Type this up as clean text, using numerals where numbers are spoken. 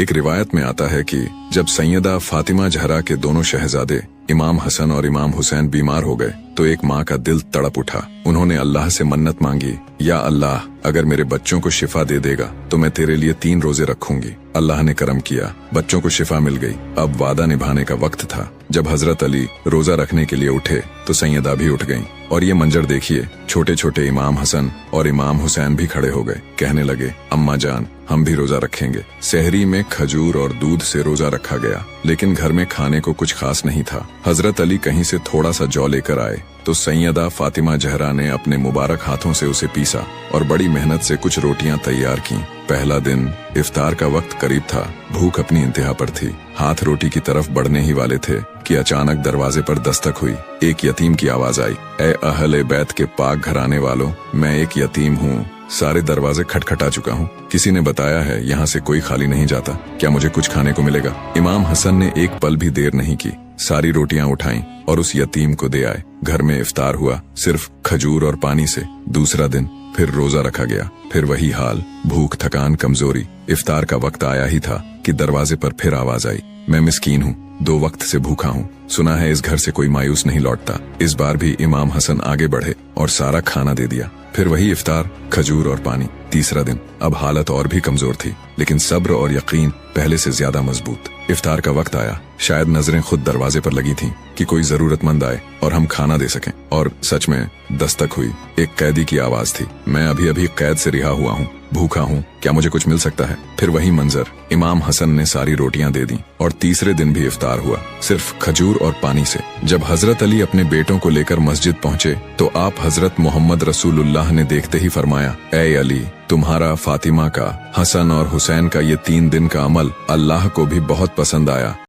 एक रिवायत में आता है कि जब सैयदा फातिमा जहरा के दोनों शहजादे इमाम हसन और इमाम हुसैन बीमार हो गए तो एक माँ का दिल तड़प उठा। उन्होंने अल्लाह से मन्नत मांगी, या अल्लाह, अगर मेरे बच्चों को शिफा दे देगा तो मैं तेरे लिए 3 रोजे रखूंगी। अल्लाह ने करम किया, बच्चों को शिफा मिल गई। अब वादा निभाने का वक्त था। जब हजरत अली रोजा रखने के लिए उठे तो सैयदा भी उठ गईं। और ये मंजर देखिए, छोटे छोटे इमाम हसन और इमाम हुसैन भी खड़े हो गए। कहने लगे, अम्मा जान, हम भी रोजा रखेंगे। सहरी में खजूर और दूध से रोजा रखा गया, लेकिन घर में खाने को कुछ खास नहीं था। हजरत अली कहीं से थोड़ा सा जौ लेकर आए तो सैयदा फातिमा जहरा ने अपने मुबारक हाथों से उसे पीसा और बड़ी मेहनत से कुछ रोटियां तैयार की। पहला दिन, इफ्तार का वक्त करीब था। भूख अपनी इंतहा पर थी। हाथ रोटी की तरफ बढ़ने ही वाले थे कि अचानक दरवाजे पर दस्तक हुई। एक यतीम की आवाज आई, ए अहले बैत के पाक घराने वालों, मैं एक यतीम हूँ। सारे दरवाजे खटखटा चुका हूँ। किसी ने बताया है यहाँ से कोई खाली नहीं जाता। क्या मुझे कुछ खाने को मिलेगा? इमाम हसन ने एक पल भी देर नहीं की। सारी रोटियां उठाईं और उस यतीम को दे आए। घर में इफ्तार हुआ, सिर्फ खजूर और पानी से। दूसरा दिन फिर रोजा रखा गया। फिर वही हाल, भूख, थकान, कमजोरी। इफ्तार का वक्त आया ही था कि दरवाजे पर फिर आवाज आई, मैं मिस्कीन हूँ, 2 वक्त से भूखा हूँ। सुना है इस घर से कोई मायूस नहीं लौटता। इस बार भी इमाम हसन आगे बढ़े और सारा खाना दे दिया। फिर वही इफ्तार, खजूर और पानी। तीसरा दिन, अब हालत और भी कमजोर थी, लेकिन सब्र और यकीन पहले से ज्यादा मजबूत। इफ्तार का वक्त आया। शायद नजरें खुद दरवाजे पर लगी थीं कि कोई जरूरतमंद आए और हम खाना दे सकें। और सच में दस्तक हुई। एक कैदी की आवाज थी, मैं अभी अभी कैद से रिहा हुआ हूँ, भूखा हूँ, क्या मुझे कुछ मिल सकता है? फिर वही मंजर, इमाम हसन ने सारी रोटियां दे दी। और तीसरे दिन भी इफ्तार हुआ, सिर्फ खजूर और पानी से। जब हजरत अली अपने बेटों को लेकर मस्जिद पहुंचे तो आप हजरत मोहम्मद रसूलुल्लाह ने देखते ही फरमाया, ए अली, तुम्हारा, फातिमा का, हसन और हुसैन का ये 3 दिन का अमल अल्लाह को भी बहुत पसंद आया।